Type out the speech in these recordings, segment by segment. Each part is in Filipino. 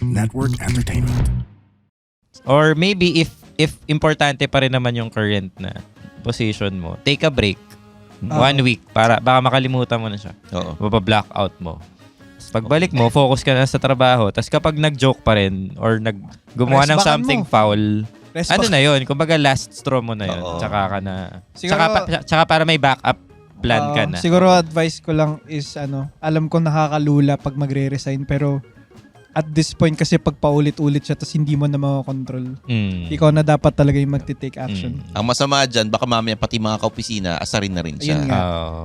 Network Entertainment. Or maybe if importante pa rin naman yung current na position mo, take a break. 1 week para baka makalimutan mo na siya. Oo. Mapa-blackout mo. Pagbalik mo, focus ka na sa trabaho. Tapos kapag nag-joke pa rin or gumawa ng something foul, ano na yun? Kumbaga last straw mo na yun. Oo. Tsaka ka na... Siguro- Tsaka para may backup plan ka na. Siguro advice ko lang is alam ko nakakalula pag magre-resign pero at this point kasi pag paulit-ulit siya tapos hindi mo na makakontrol. Ikaw na dapat talaga yung magti-take action. Ang masama dyan, baka mamaya pati mga kaopisina, asarin na rin siya. Ayun nga.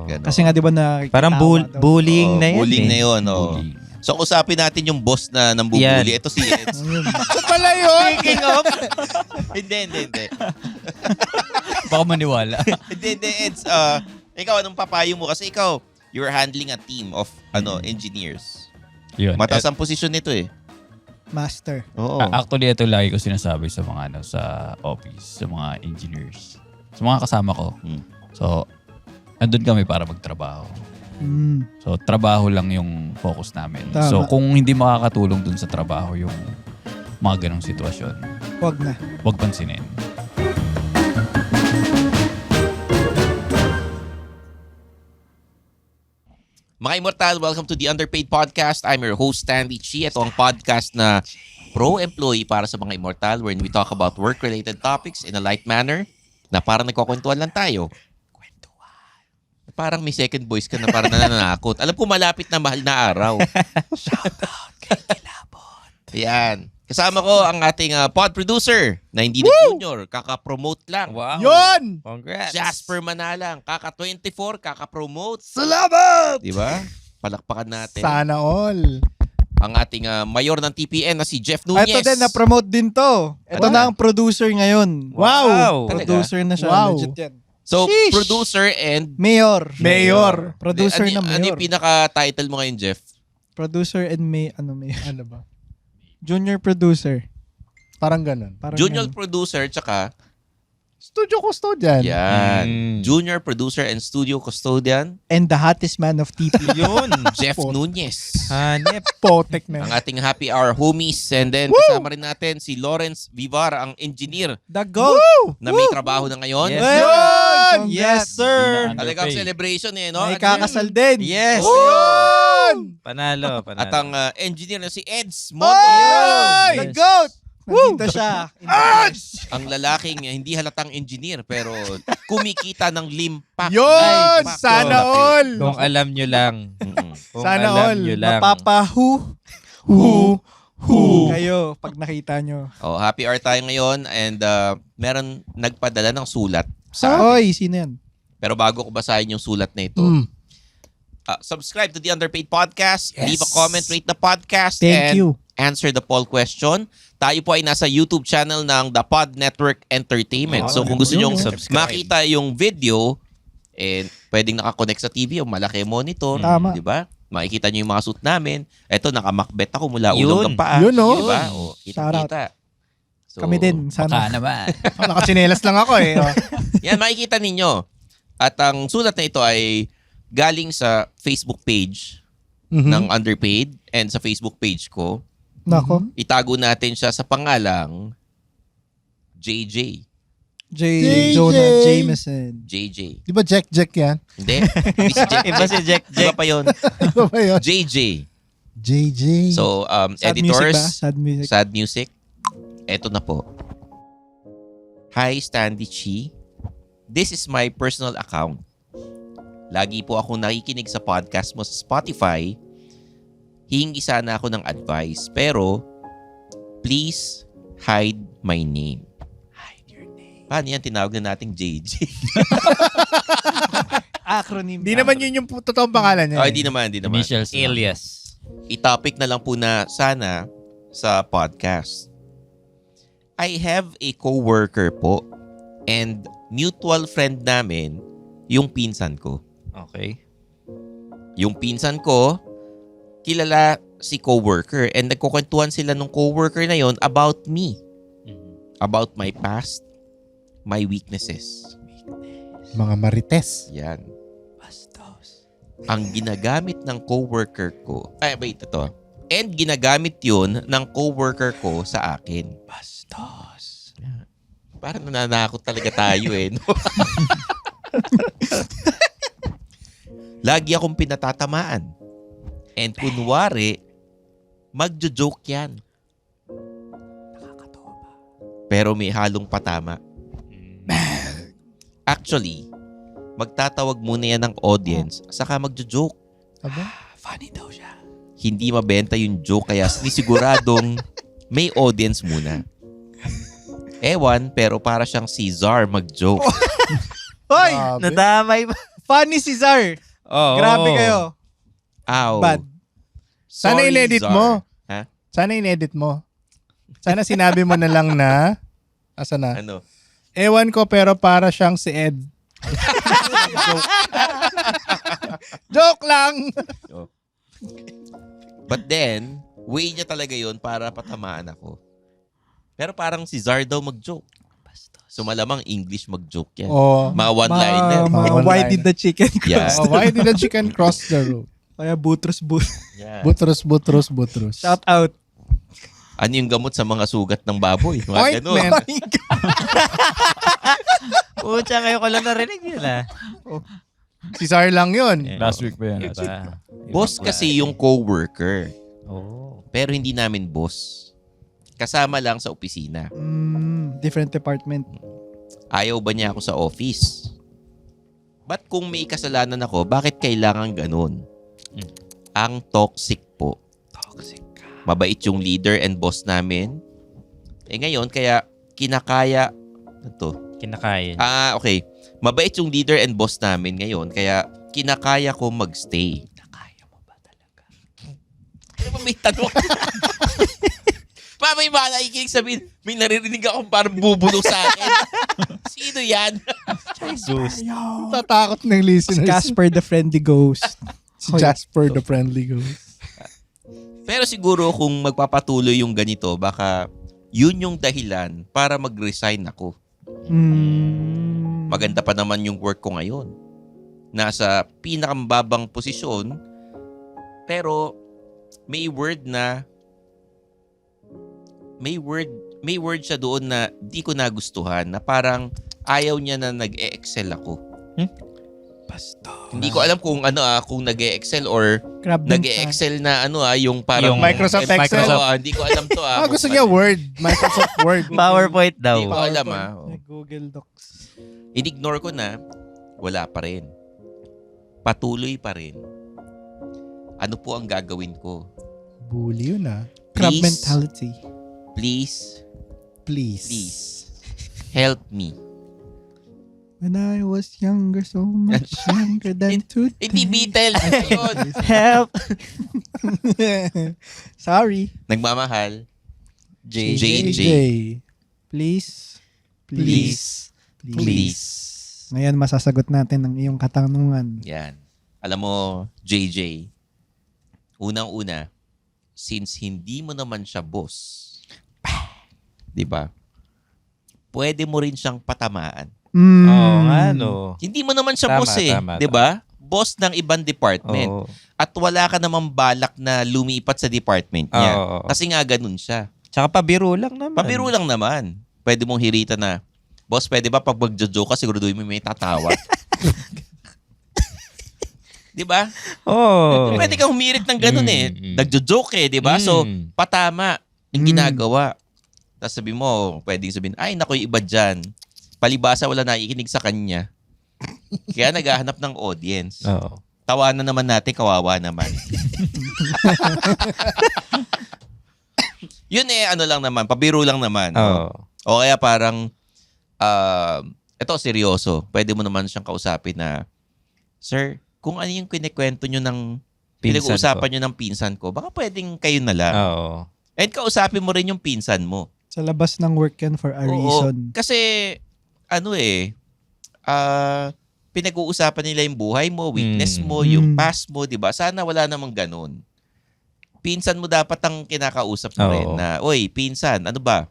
Ganon. Kasi nga di ba na Parang bullying na yan. Bullying eh. na yun. Oh. So, usapin natin yung boss na nambubuli. Ito si Eds. Ito pala yun! Speaking of... hindi. Baka maniwala. hindi, Eds. Ikaw, anong papayo mo? Kasi ikaw, you're handling a team of engineers. Yun. Mataas ang posisyon nito eh. Master. Oo. Actually, ito lagi ko sinasabi sa mga sa office, sa mga engineers, sa mga kasama ko. So, andun kami para magtrabaho. So, trabaho lang yung focus namin. Tama. So, kung hindi makakatulong dun sa trabaho yung mga ganong sitwasyon, Wag na. huwag pansinin. Mga Immortal, welcome to the Underpaid Podcast. I'm your host, Stanley Chi. Ito ang podcast na pro-employee para sa mga Immortal wherein we talk about work-related topics in a light manner na parang nagkukwentuhan lang tayo. Parang may second voice ka na parang nananakot. Alam ko malapit na mahal na araw. Shoutout kay Kilabot. Ayan. Kasama ko ang ating pod producer na hindi na junior, kaka-promote lang. Wow. Yun! Congrats. Jasper Manalang, kaka-24, kaka-promote. Salamat! Diba? Palakpakan natin. Sana all. Ang ating mayor ng TPN na si Jeff Nunez. Ito din, na-promote din to. Ito na ang producer ngayon. Wow. Producer na siya. Wow. Legit yan. So, Sheesh. producer and... Mayor. Producer ano, na mayor. Ano yung pinaka-title mo ngayon, Jeff? Producer and mayor. Ano ba? Junior producer. Parang ganun. Parang Junior ganun. producer, tsaka... Studio custodian. Yan. Junior producer and studio custodian. And the hottest man of TP. Yun. Jeff Nunez. Hanep. Potek Ang na. ating happy hour homies. And then, kasama rin natin si Lawrence Vivar, ang engineer The GOAT! na may trabaho na ngayon. Yes. Yun! Yes, Yes, sir. Talagang celebration eh, no? May Ano kakasal din. Yes. Yun! Panalo. At ang engineer na si Eds Oy! Mondo. The GOAT! Nandito siya. Ang lalaking hindi halatang engineer pero kumikita ng limpak. Yun! Limpak. Sana So, all! Kung alam nyo lang. Kung Sana alam all. nyo lang. Mapapahu. Kayo, pag nakita nyo. Oh, happy hour tayo ngayon and meron nagpadala ng sulat sa akin. Oy, sino yan? Pero bago ko basahin yung sulat na ito, subscribe to the Underpaid Podcast, leave a comment, rate the podcast, Thank and you. answer the poll question. Tayo po ay nasa YouTube channel ng The Pod Network Entertainment. So kung gusto nyo makita yung video, pwedeng nakakonect sa TV o malaki monitor. Tama. Di ba? Makikita nyo yung mga suit namin. Eto, nakamakbet ako mula ulong ng paa. Yun, no? Diba? O, kita-kita. So, Kami din. Baka Sana. naman. Nakachinelas lang ako eh. Oh. yan, makikita ninyo. At ang sulat na ito ay galing sa Facebook page ng Underpaid and sa Facebook page ko. Nako. Itago natin siya sa pangalang JJ. JJ. Jonah Jameson. JJ. Di ba Jack yan? Hindi. Hindi si Jack. Iba si Jack. Iba pa yun. Ano ba yun? JJ. JJ. So, Sad music ba? editors, Sad music. sad music. Eto na po. Hi, Stanley Chi. This is my personal account. Lagi po akong nakikinig sa podcast mo sa Spotify. Hihingi sana ako ng advice. Pero, please hide my name. Hide your name. Paano yan? Tinawag na nating JJ. Acronym. Di naman yun yung totoong pangalan niya. Ay, di naman, di naman. Initials. Alias. I-topic na lang po na sana sa podcast. I have a coworker po and mutual friend namin yung pinsan ko. Okay. Yung pinsan ko, kilala si coworker and nagkukwentuhan sila nung coworker na yon about me. About my past, my weaknesses. Mga marites. Yan. Ang ginagamit ng coworker ko, ito. And ginagamit yun ng coworker ko sa akin. Bastos. Parang nananakot talaga tayo eh. No? Lagi akong pinatatamaan. And kunwari, magjo-joke yan. Pero may halong patama. Actually, magtatawag muna yan ng audience saka magjo-joke. Aba? Funny daw siya. Hindi mabenta yung joke kaya sinisiguradong may audience muna. Ewan, pero para siyang si Czar mag-joke. Hoy! Grabe. Nadamay ba? Funny si Czar. Oo. Grabe kayo. Ow. Bad. Sana Sorry, in-edit Czar. mo. Ha? Sana in-edit mo. Sana sinabi mo na lang na, asa na? Ano? Ewan ko pero para siyang si Ed. Joke lang! But then, way niya talaga yun para patamaan ako. Pero parang si Czar daw mag-joke. So malamang English mag-joke yan. Oh. Mga one-liner. Why One-liner. did the chicken Yeah. cross? Oh, why did the chicken cross the road? Kaya butros. Yeah. Butros, butros, butros. Shout out. Ano yung gamot sa mga sugat ng baboy? Mga ganun. Ointment. Pucha, kayo ko lang narinig yun ah. Si Czar lang yun. Last week pa yan. Iba. Boss kasi yung co-worker. Oo. Pero hindi namin boss. Kasama lang sa opisina. Different department. Ayaw ba niya ako sa office? Ba't kung may kasalanan ako, bakit kailangan ganun? Ang toxic po. Toxic ka. Mabait yung leader and boss namin. Ngayon, kaya kinakaya... Ano to? Kinakain. Okay. Mabait yung leader and boss namin ngayon, kaya kinakaya ko magstay. Nakaya mo ba talaga? Ano ba may tanong? May mga nakikinig sabihin, may naririnig akong parang bubulong sa akin. Sino yan? Ghost. Tatakot ng Si listeners. Casper the Friendly Ghost. Si Jasper the Friendly Ghost. Pero siguro kung magpapatuloy yung ganito, baka yun yung dahilan para mag-resign ako. Maganda pa naman yung work ko ngayon. Nasa pinakamababang posisyon, pero may word siya doon na di ko nagustuhan, na parang ayaw niya na nag-e-excel ako. Bastos. Hindi ko alam kung kung nag-e-excel or Crab nag-e-excel na yung parang Yung Microsoft Excel? Hindi ko alam to Gusto kung niya ano. Word. Microsoft Word. PowerPoint daw. Hindi ko alam Google Docs. In-ignore ko na, wala pa rin. Patuloy pa rin. Ano po ang gagawin ko? Bully yun ah. Crab Please. mentality. Please, Please. help me. When I was younger, so much younger than today. Hindi Beatles yun. Help! Sorry. Nagmamahal. JJ. JJ. Please. Please. Ngayon, masasagot natin ang iyong katanungan. Yan. Alam mo, JJ, unang-una, since hindi mo naman siya boss, di ba? Pwede mo rin siyang patamaan. Oo nga, no. Hindi mo naman siya Tama, boss eh. tama, Di ba? Boss ng ibang department. Oo. At wala ka namang balak na lumipat sa department niya. Oo. Kasi nga ganun siya. Tsaka pabiro lang naman. Pabiro lang naman. Pwede mong hirita na, boss, pwede ba pag magjo-joke ka, siguraduhin mo may tatawa. Di ba? Oo. Pwede kang humirit ng ganun eh. Nagjo-joke eh, di ba? So, patama yung ginagawa. Tapos sabi mo, pwedeng sabihin, ay, naku, yung iba dyan. Palibasa, wala nakikinig sa kanya. Kaya naghahanap ng audience. Oo. Tawanan naman natin, kawawa naman. Yun ano lang naman, pabiro lang naman. Oo. O kaya parang, eto seryoso, pwede mo naman siyang kausapin na, sir, kung ano yung kinikwento nyo ng, pinag-uusapan nyo ng pinsan ko, baka pwedeng kayo na lang. Oo. And kausapin mo rin yung pinsan mo. Sa labas ng work yan for a reason. Kasi, pinag-uusapan nila yung buhay mo, weakness mo, yung past mo, di ba? Sana wala namang ganun. Pinsan mo dapat ang kinakausap mo rin na, oy, pinsan, ano ba?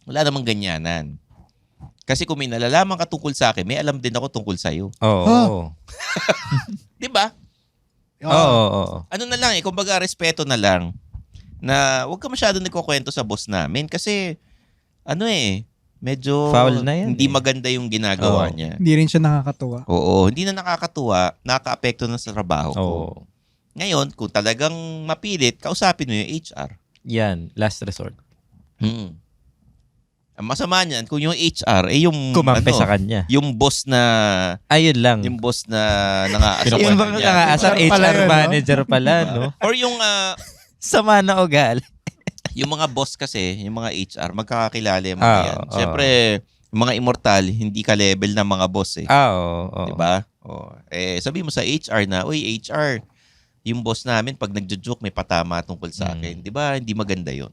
Wala namang ganyanan. Kasi kung may nalalaman ka tungkol sa akin, may alam din ako tungkol sa'yo. Oo. Di ba? Oo. Ano na lang kumbaga respeto na lang. na huwag ka masyado nagkukwento sa boss namin kasi medyo Foul na yan hindi eh. maganda yung ginagawa Oo. niya. Hindi rin siya nakakatuwa. Oo, hindi na nakakatuwa, nakaka-apekto na sa trabaho ko. Oo. Ngayon, kung talagang mapilit, kausapin mo yung HR. Yan, last resort. Ang masama niyan, kung yung HR, yung Kumampi sa kanya. yung boss na Ayun lang. yung boss na nangaasar Yung sa bang kanya. nangaasar, HR pala HR yun, no? manager pala, no? Or yung Sama na ugali. yung mga boss kasi, yung mga HR, magkakakilala yung mga yan. Oo. Siyempre, yung mga immortal, hindi ka level ng mga boss eh. Oo. Diba? Sabi mo sa HR na, uy, HR, yung boss namin, pag nagjo-joke, may patama tungkol sa akin. Diba? Hindi maganda yon.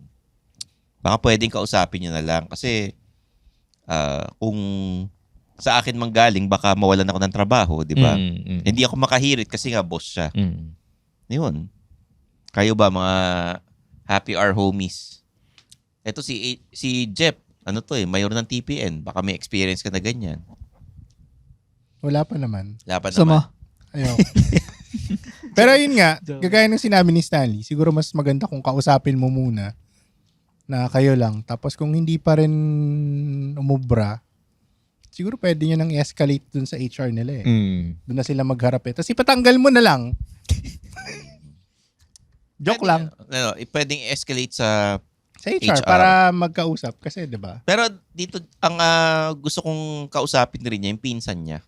Baka pwedeng kausapin nyo na lang. Kasi, kung sa akin manggaling, baka mawalan ako ng trabaho, diba? Hindi ako makahirit kasi nga boss siya. Yun. Kayo ba, mga happy hour homies? Ito si Jeff, mayor ng TPN. Baka may experience ka na ganyan. Wala pa naman. Wala pa naman. Sama. Ayaw. Pero yun nga, kagaya ng sinabi ni Stanley, siguro mas maganda kung kausapin mo muna na kayo lang. Tapos kung hindi pa rin umubra, siguro pwede nyo nang i-escalate dun sa HR nila eh. Doon na sila magharap eh. Tapos ipatanggal mo na lang. Joke lang. Pwedeng escalate sa... Sa HR, HR. para magkausap. Kasi, di ba? Pero dito, ang gusto kong kausapin rin niya, yung pinsan niya.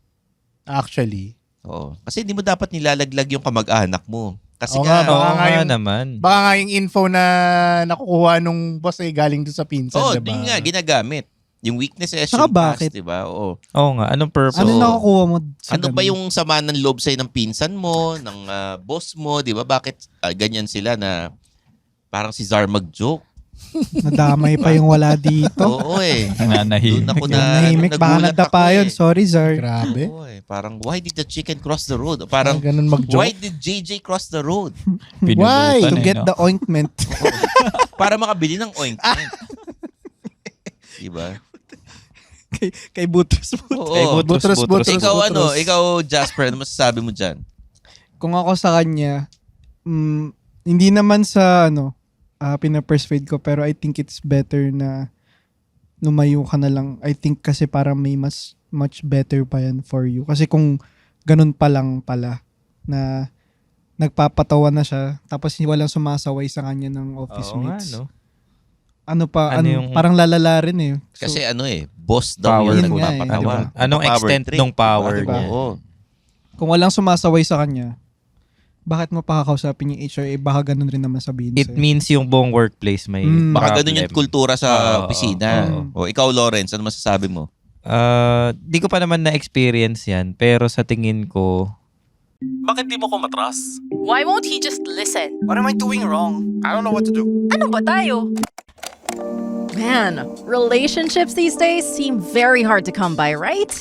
Actually. Oo. Kasi hindi mo dapat nilalaglag yung kamag-anak mo. Kasi Oo nga, nga, Oo Baka nga nga yung- naman. Baka nga yung info na nakukuha nung boss ay galing doon sa pinsan, di ba? yun nga, ginagamit. Yung weaknesses, Saka yung past, bakit? di ba? Oo. Oo nga, anong purpose? Ano nakukuha mo sa Ano ba ganun? yung sama ng loob sa'yo ng pinsan mo, ng boss mo, di ba? Bakit ganyan sila na parang si Zar mag-joke? Nadamay pa yung wala dito. Oo eh. Nananahimik. Doon ako Nahimik. Baka nagulat nadapa ako yun. Sorry, Zar. Grabe. Oo eh. Parang, why did the chicken cross the road? Parang, Ganun mag-joke. why did JJ cross the road? Why? To get the ointment. Para makabili ng ointment. Diba? kay Butros mo. Oo. Butros. Ikaw Jasper, ano masasabi mo dyan? Kung ako sa kanya, hindi naman sa pinapersuade ko, pero I think it's better na lumayo ka na lang. I think kasi parang may much better pa yan for you. Kasi kung ganun pa lang pala, na nagpapatawa na siya, tapos walang sumasaway sa kanya ng office Oo nga, mates. no? Parang lalala rin eh. So, Kasi boss daw Power yung yun nga nagpapatawa. eh, Anong Power extent trip, ng power diba? niya? Oo. kung walang sumasaway sa kanya, bakit mo pakakausapin yung HR? Baka ganun rin naman sabihin It sa'yo. means yung buong workplace may Baka ganun yung problem. kultura sa Oo, opisina. O oo. ikaw Lawrence, ano masasabi mo? Di ko pa naman na-experience yan, pero sa tingin ko, Bakit di mo ko matras? Why won't he just listen? What am I doing wrong? I don't know what to do. Ano ba tayo? Man, relationships these days seem very hard to come by, right?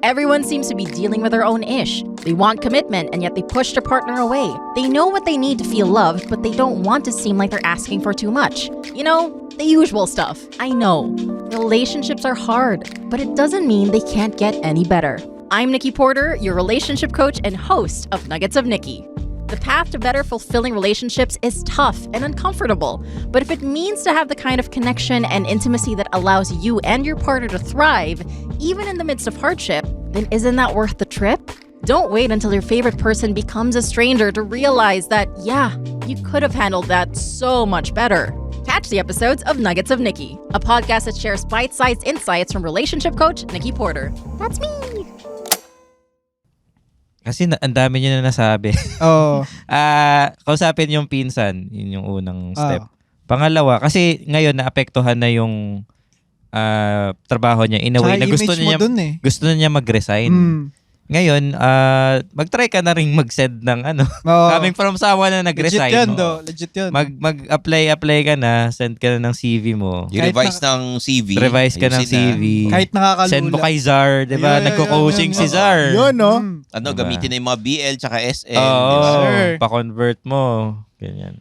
Everyone seems to be dealing with their own ish. They want commitment and yet they push their partner away. They know what they need to feel loved, but they don't want to seem like they're asking for too much. You know, the usual stuff. I know. Relationships are hard, but it doesn't mean they can't get any better. I'm Nikki Porter, your relationship coach and host of Nuggets of Nikki. The path to better fulfilling relationships is tough and uncomfortable, but if it means to have the kind of connection and intimacy that allows you and your partner to thrive, even in the midst of hardship, then isn't that worth the trip? Don't wait until your favorite person becomes a stranger to realize that, yeah, you could have handled that so much better. Catch the episodes of Nuggets of Nikki, a podcast that shares bite-sized insights from relationship coach Nikki Porter. That's me! kasi ang dami niyo na nasabi. Oo. Kausapin yung pinsan, yun yung unang step. Ah. Pangalawa, kasi ngayon naapektuhan na yung trabaho niya in a way Tsaka na gusto image mo niya dun eh. gusto niya mag-resign. Ngayon, mag-try ka na ring mag-send ng Oo. coming from someone na nag-resign. Legit yun, no? do. Legit yun. Mag-apply ka na, send ka na ng CV mo. Yung Kahit revise ng CV. Revise ka ng ayusin na. CV. Kahit nakakalula. Send mo kay Zar, di ba? Yeah, Nagko-coaching yeah, si yeah. Zar. Yun, no? Ano, Diba? gamitin na yung mga BL tsaka SM. Oo, di ba? Sure. pa-convert mo. Ganyan.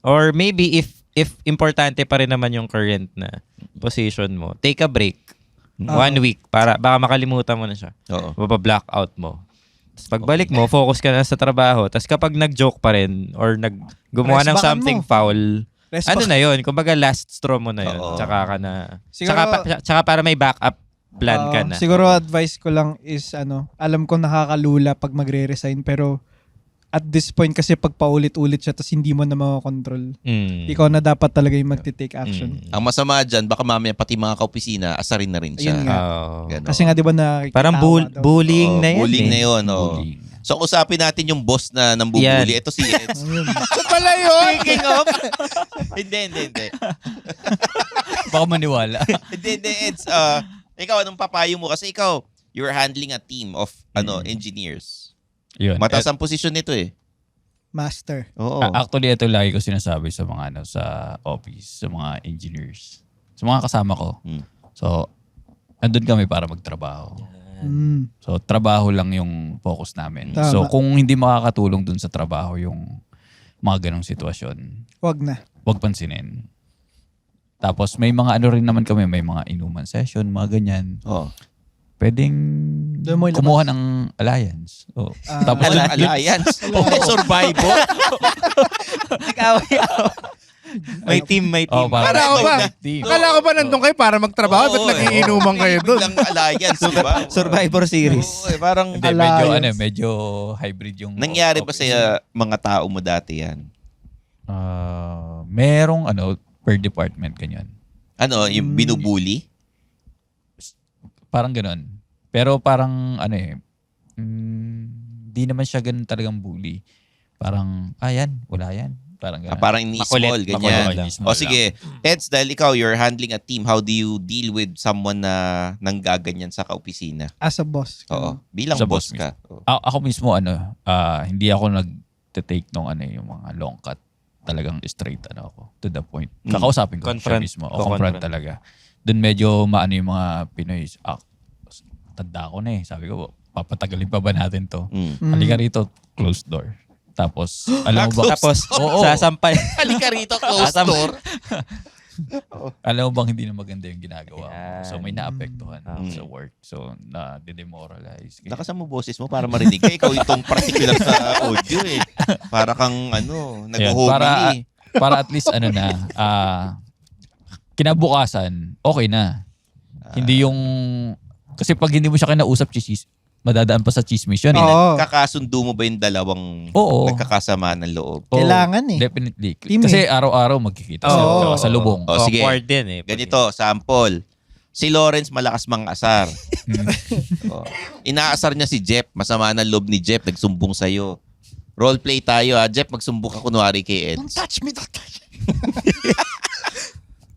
Or maybe if importante pa rin naman yung current na position mo, take a break. 1 week para baka makalimutan mo na siya. Oo. Mapa-blackout mo. Tapos pagbalik mo, focus ka na sa trabaho. Tapos kapag nag-joke pa rin or gumawa ng Press button something mo. foul, ano na yun, kumbaga last straw mo na yun. Oo. Tsaka ka na, Siguro- tsaka para may backup plan ka Oo, na. Siguro advice ko lang is alam ko nakakalula pag magre-resign pero at this point kasi pag paulit-ulit siya tapos hindi mo na makakontrol. Ikaw na dapat talaga yung magte-take action. Ang masama dyan, baka mamaya pati mga kaopisina, asarin na rin siya. Ayun nga. Oo. Ganon. Kasi nga 'di ba na Parang bullying na yan. Bullying eh. na yun. Oh. Bullying. So, usapin natin yung boss na nambubuli. Yan. Ito si Eds. Ito pala yun! Speaking of... hindi. Baka maniwala. Hindi, Eds. Ikaw, anong papayo mo? Kasi ikaw, you're handling a team of engineers. Yun. Mataas ang posisyon nito eh. master. Oo. Actually, ito lagi ko sinasabi sa mga sa office, sa mga engineers, sa mga kasama ko. Hmm. So, andun kami para magtrabaho. Mm. So, trabaho lang yung focus namin. Tama. So, kung hindi makakatulong dun sa trabaho yung mga ganong sitwasyon, Wag na. huwag pansinin. Tapos, may mga ano rin naman kami, may mga inuman session, mga ganyan. Oh. Pwedeng Doon mo ilabas. kumuha ng alliance. Oh. Tapos, Alliance. Survival. May team. oh, Akala ko ba? team. Akala ko ba nandun kayo para magtrabaho? Ba't nagiinuman kayo doon? Biglang alliance, di ba? Survivor series. Oo, parang Hindi, medyo, Alliance. medyo hybrid yung... nangyari ba office. sa mga tao mo dati yan? Merong per department, ganyan. Ano, yung binubuli? Parang ganun. Pero parang, di naman siya ganun talagang bully. Parang, yan, wala yan. Parang ganun. Parang ni-small, Makulit, ganyan. makulit, O sige, Eds, dahil ikaw, you're handling a team, how do you deal with someone na nanggaganyan sa kaopisina? As a boss. Oo. Bilang Sa boss boss ka. Oo. Ako mismo, hindi ako nag-take nung yung mga long cut. Talagang straight, ako, to the point. Kakausapin ko Confront. siya mismo. O, Confront. confront talaga. Doon medyo maano yung mga Pinoy. Tanda ko na eh. Sabi ko, papatagalin pa ba natin to? Halika rito, closed door. Tapos, alam mo ba? Tapos, Oo. sasampay. Halika rito, close door. Alam mo bang hindi na maganda yung ginagawa mo? Yan. So, may naapektuhan sa work. So, na-demoralize. Lakasan mo boses mo para marinig ka. Ikaw itong particular sa audio eh. Para kang Ayan, nag-homily. para at least kinabukasan, okay na. Hindi yung, kasi pag hindi mo siya kinausap, madadaan pa sa chismis yun. Oo. Kakasundo mo ba yung dalawang Oo. nagkakasama ng loob? Oo, Kailangan eh. Definitely. Team Kasi araw-araw magkikita Oo. sa lubong. O sige, Awkward din eh. ganito, sample. Si Lawrence malakas mang asar. O, inaasar niya si Jeff. Masama ng loob ni Jeff. Nagsumbong sa'yo. Roleplay tayo ha. Jeff, magsumbong ka kunwari kay Eds. Don't touch me.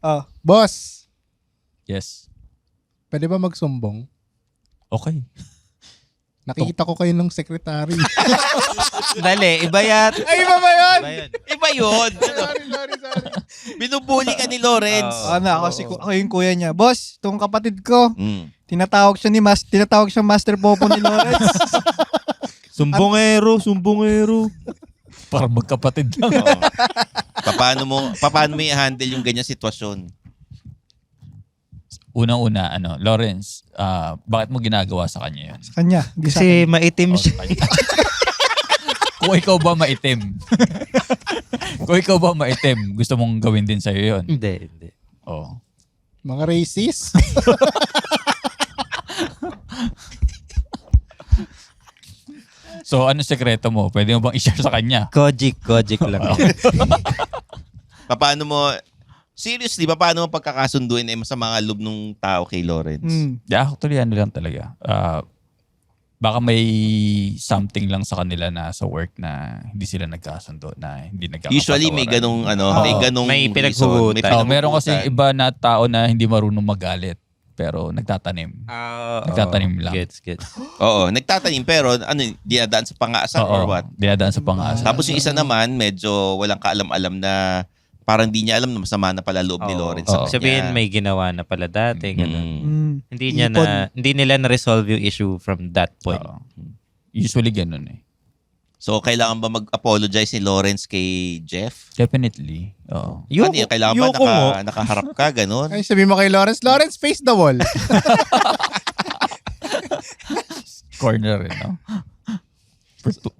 Oh. Boss, Yes. pwede ba magsumbong? Okay. Nakikita ko kayo ng sekretary. Dali, iba yan. Ay, iba ba yun? Iba yun. Iba yun. Ano? Sorry. Binubuli ka ni Lawrence. Ako yung kuya niya. Boss, itong kapatid ko, Mm. tinatawag siyang Master Popo ni Lawrence. Sumbongero. Para magkapatid lang. Oo. Paano mo i-handle yung ganyan sitwasyon? Unang-una, Lawrence, bakit mo ginagawa sa kanya yun? Sa kanya. Di sa Kasi akin. maitim O, siya. sa kanya. Kung ikaw ba maitim? Kung ikaw ba maitim, gusto mong gawin din sa'yo yun? Hindi. Oh. Mga racist. So, ano sekreto mo? Pwede mo bang i-share sa kanya? Kojik lang. Paano mo, seriously, paano mo pagkakasunduin sa mga loob ng tao kay Lawrence? Actually, lang talaga. Baka may something lang sa kanila na sa work na hindi sila nagkasundo, na hindi nagkakapatawaran. Usually may ganong may ganong May reason. pinaghuhugutan. Meron kasi iba na tao na hindi marunong magalit pero nagtatanim. Nagtatanim lang. Gets. Oo, nagtatanim pero dinadaan sa pang-aasar or what? Dinadaan sa pang-asa. Tapos yung isa naman, medyo walang kaalam-alam na parang di niya alam na masama na pala loob ni Lawrence sa kanya. Sabihin may ginawa na pala dati. Ganun. Mm. Hindi nila na-resolve yung issue from that point. Oo. Usually ganun eh. So, kailangan ba mag-apologize ni Lawrence kay Jeff? Definitely. Oo. Ano yun? Kailangan ba nakaharap ka, ganun? Ay, sabi mo kay Lawrence, face the wall. Corner eh, no?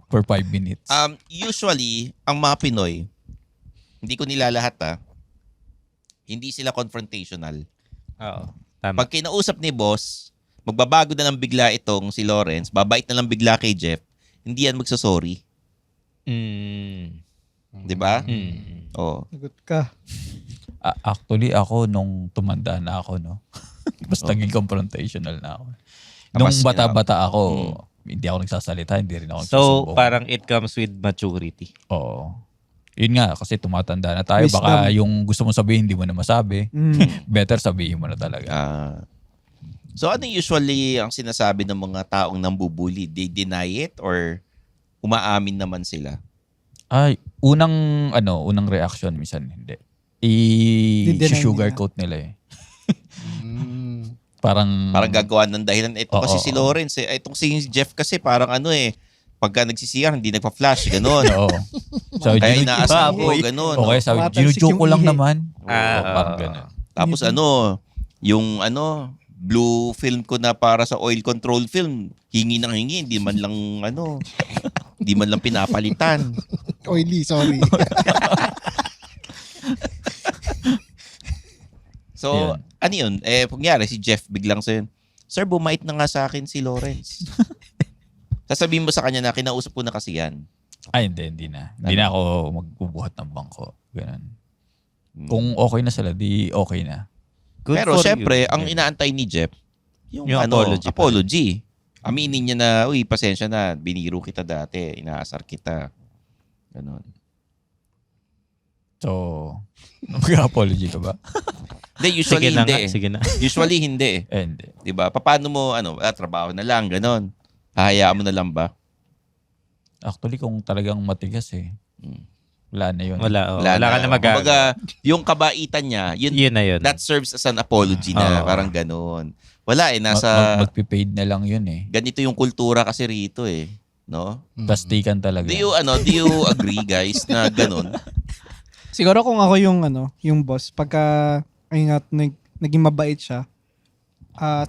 For 5 minutes. Usually, ang mga Pinoy, hindi ko nilalahat hindi sila confrontational. Oo. Tama. Pag kinausap ni boss, magbabago na lang bigla itong si Lawrence, babait na lang bigla kay Jeff, hindi yan magsasorry. Di ba? Oo. Sagot ka. Actually, ako, nung tumanda na ako, no? Mas naging confrontational na ako. Nung Abas niya bata-bata ako, hindi ako nagsasalita, hindi rin ako So, nagsusumbong. parang it comes with maturity. Oo. Yun nga, kasi tumatanda na tayo. Wisdom. Baka yung gusto mong sabihin, hindi mo na masabi. Mm. Better sabihin mo na talaga. So ano usually ang sinasabi ng mga taong nambubuli? They deny it or umaamin naman sila? Ay, unang reaction, minsan hindi. Di-deny I-sugarcoat nila eh. Parang Gagawa ng dahilan. Ito kasi Oo. si Lawrence itong si Jeff kasi parang pagka nagsisiyar, hindi nagpa-flash, gano'n. Oo. So, Kaya inaasahan ko, Baboy. gano'n. Okay, sabi, Tumatalsik ginujoke ko yung lang ihi. naman. Oo. Parang gano'n. Tapos yung blue film ko na para sa oil control film, hingi ng hingi, hindi man lang hindi man lang pinapalitan. Oily, sorry. So, Yun. ano yun? Pangyari si Jeff biglang sayo, Sir, bumait na nga sa akin si Lawrence. Sasabihin mo sa kanya na kinausap ko na kasi yan. Ay, hindi na. Hindi na ako magbubuhat ng bangko. Ganun. Kung okay na sila, di okay na. Good Pero for syempre, you. ang inaantay ni Jeff, yung apology pa. apology. Aminin niya na, uy, pasensya na, biniro kita dati, inaasar kita. Ganon. So, mag-apology ka ba? Hindi, usually Sige na hindi. nga, sige na. Usually hindi. Hindi. 'Di ba? Paano mo trabaho na lang ganon. Hahayaan mo na lang ba? Actually, kung talagang matigas wala na yun. Wala ka na magagawa. Kumbaga, yung kabaitan niya, Yun na yun. that serves as an apology na Oo. parang ganon. Wala nasa Magpipaid na lang yun ganito yung kultura kasi rito no? Plastikan talaga. Do you agree guys na ganon? Siguro kung ako yung boss, pagka naging mabait siya,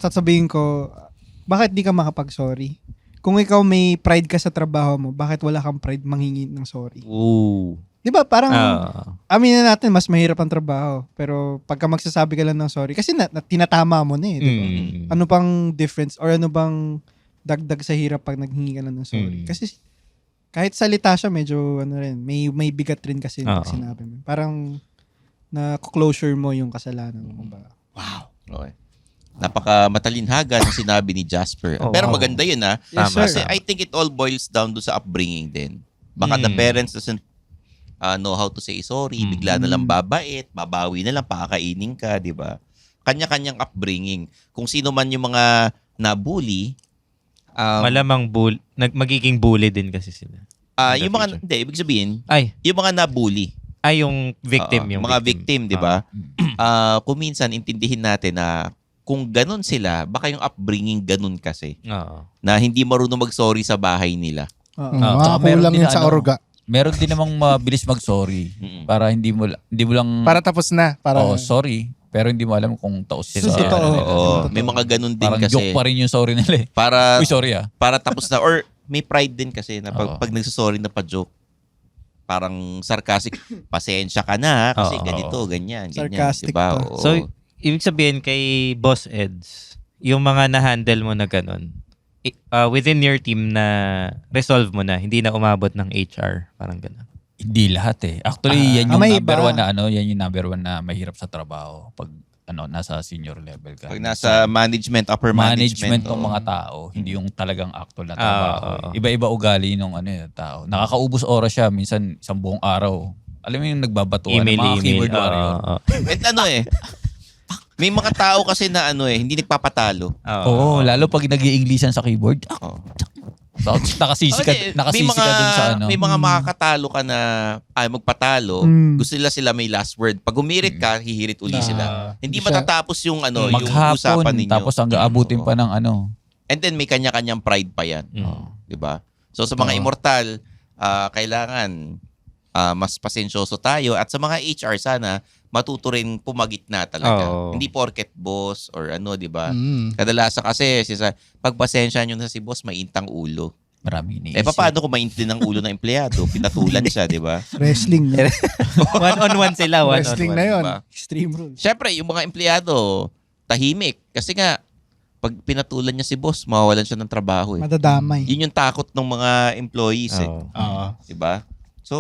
sasabihin ko, bakit di ka makapag-sorry? Kung ikaw may pride ka sa trabaho mo, bakit wala kang pride manghingi ng sorry? Ooh. Di ba? Parang, Ah. aminin natin, mas mahirap ang trabaho. Pero pagka magsasabi ka lang ng sorry, kasi tinatama mo na di ba? Ano pang difference or ano bang dagdag sa hirap pag naghingi ka lang ng sorry? Kasi kahit salita siya, medyo may bigat rin kasi pag sinabi mo. Parang na-closure mo yung kasalanan mo. Okay. Napaka matalinhaga ng sinabi ni Jasper. Oh, Pero wow. maganda yun Yes, Kasi sir. I think it all boils down do sa upbringing din. Baka the parents doesn't know how to say sorry, bigla na lang babait, babawi na lang, pakakainin ka, di ba? Kanya-kanyang upbringing. Kung sino man yung mga nabully, Malamang magiging bully din kasi sila. yung mga, hindi, ibig sabihin, Ay, yung mga nabully, yung victim. Oo, Yung mga victim, di ba? Kung minsan, intindihin natin na kung ganun sila, baka yung upbringing ganun kasi. Oo. Na hindi marunong mag-sorry sa bahay nila. Tsaka meron Kulang din yun sa oruga. Meron din namang mabilis mag-sorry. Para hindi mo lang, Para tapos na. Para, sorry. Pero hindi mo alam kung taos So, sa totoo. nila. Oo, may mga ganun din Parang kasi. joke pa rin yung sorry nila Para, Uy, sorry para tapos na. Or may pride din kasi na Oo. pag nagsasorry na pa-joke, parang sarcastic, pasensya ka na kasi Oo. ganito, ganyan. Sarcastic diba? pa. Oo. So, ibig sabihin kay Boss Eds, yung mga na-handle mo na ganun, within your team na resolve mo na, hindi na umabot ng HR. Parang ganun. Hindi lahat Actually, yan yung may number iba. one yan yung number one na mahirap sa trabaho pag nasa senior level ka. pag nasa management, upper management. management ng mga tao, hindi yung talagang actual na trabaho. Oo. Iba-iba ugali ng tao. Nakakaubos oras siya, minsan isang buong araw. Alam mo yung nagbabatuan, mga keyboard warrior. Oo. At may mga tao kasi na hindi nagpapatalo. Oo, lalo pag nag-i-Englishan sa keyboard. Oo. Nakasisi ka dun sa May mga makakatalo ka na magpatalo. Gusto sila may last word. Pag humirit ka, hihirit uli sila. Hindi siya- matatapos yung yung maghapon, usapan ninyo. tapos hanggang abutin Oo. pa ng And then may kanya-kanyang pride pa yan. Mm. 'Di ba? So sa mga immortal, kailangan mas pasensyoso tayo at sa mga HR sana matuto rin pumagitna talaga. Oo. Hindi porket boss or 'di ba? Mm. Kadalasan kasi pagpasensya nyo na si boss, maintang ulo. Maraming iniisip. Paano kung maintindihan ng ulo ng empleyado? Pinatulan siya, di ba? Wrestling. No? One-on-one sila, Wrestling one-on-one. na yun. Diba? Extreme rules. Siyempre, yung mga empleyado, tahimik. Kasi nga, pag pinatulan niya si boss, mawawalan siya ng trabaho. Madadamay. Yun yung takot ng mga employees Oo. Oo. Diba? So,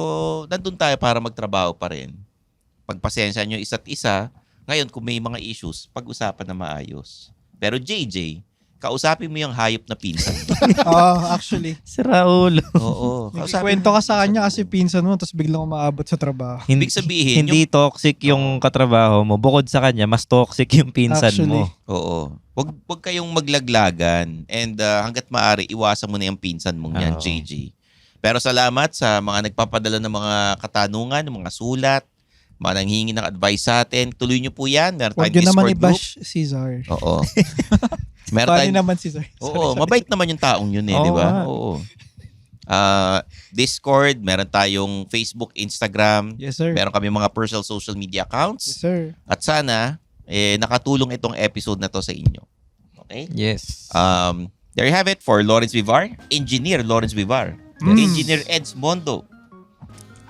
nandun tayo para magtrabaho pa rin. Pagpasensya nyo isa't isa. Ngayon, kung may mga issues, pag-usapan na maayos. Pero JJ, kausapin mo yung hayop na pinsan. Actually. Si Raul. Oo. Kwento ka sa kanya kasi pinsan mo tapos biglang umaabot sa trabaho. Ibig sabihin, Hindi toxic yung katrabaho mo. Bukod sa kanya, mas toxic yung pinsan Actually. mo. Oo. Wag kayong maglaglagan. And hanggat maaari, iwasan mo na yung pinsan mong yan, Oo. JJ. Pero salamat sa mga nagpapadala ng mga katanungan, ng mga sulat, mga nanghingi ng advice sa atin. Tuloy nyo po yan. Meron Huwag tayong yun naman Discord group. i-bash si Zar. Oo. Meron Funny tayong... naman si Zar. Oo, mabait naman yung taong yun Oo di ba? nga. Oo. Discord, meron tayong Facebook, Instagram. Yes, sir. Meron kami mga personal social media Yes, accounts. sir. At sana, nakatulong itong episode na to sa inyo. Okay? Yes. There you have it for Lawrence Vivar, Engineer Lawrence Vivar, Engineer Eds Mondo,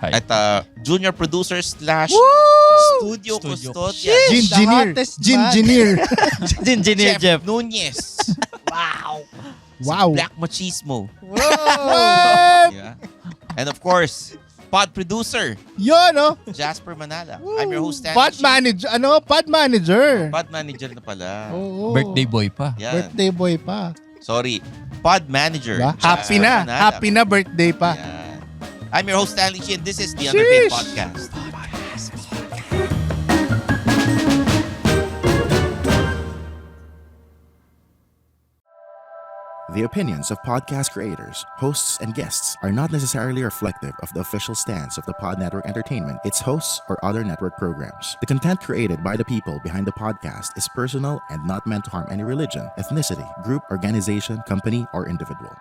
Hi. at Junior Producer / Studio Custodia, Gingineer. hottest Gingineer. Engineer Jeff. Nunez. Wow. Black Machismo. What? Yeah. And of course, pod producer, Yun, no? Jasper Manala. I'm your host, Stan Pod Chi. manager. Pod manager. Pod manager na pala. Oo. Birthday boy pa. Yan. Birthday boy pa. Sorry. Pod manager. Diba? Jasper Happy na. Manala. Happy na birthday pa. Yan. I'm your host, Stanley Chi, and this is the Underpaid Sheesh. Podcast. The opinions of podcast creators, hosts, and guests are not necessarily reflective of the official stance of the Pod Network Entertainment, its hosts, or other network programs. The content created by the people behind the podcast is personal and not meant to harm any religion, ethnicity, group, organization, company, or individual.